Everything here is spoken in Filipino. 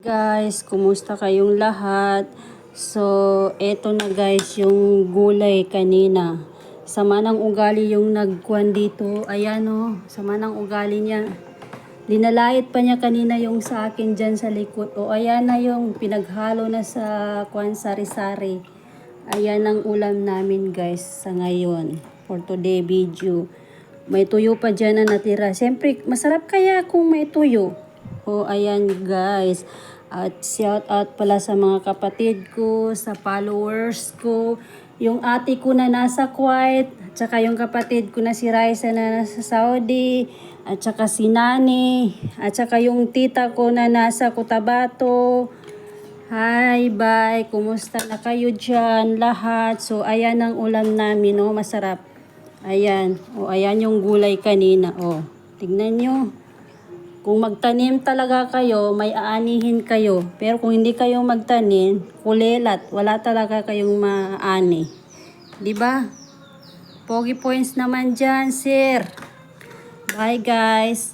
Guys, kumusta kayong lahat? So, eto na guys yung gulay kanina. Sama ng ugali yung nagkuhan dito. Ayan o, sama ng ugali niya. Dinalait pa niya kanina yung sa akin dyan sa likod. O ayan na yung pinaghalo na sa kuhan sari-sari. Ayan ang ulam namin guys sa ngayon. For today video. May tuyo pa dyan na natira. Siyempre, masarap kaya kung may tuyo. O ayan guys. At shout out pala sa mga kapatid ko, sa followers ko, yung ate ko na nasa Kuwait, at saka yung kapatid ko na si Raisa na nasa Saudi, at saka si Nani, at saka yung tita ko na nasa Cotabato. Hi, bye. Kumusta na kayo dyan lahat? So, ayan ang ulam namin, oh, masarap. Ayan. O, ayan yung gulay kanina, oh. Tignan nyo. Kung magtanim talaga kayo, may aanihin kayo. Pero kung hindi kayo magtanim, kulelat, wala talaga kayong maani. 'Di ba? Pogi points naman dyan, sir. Bye guys.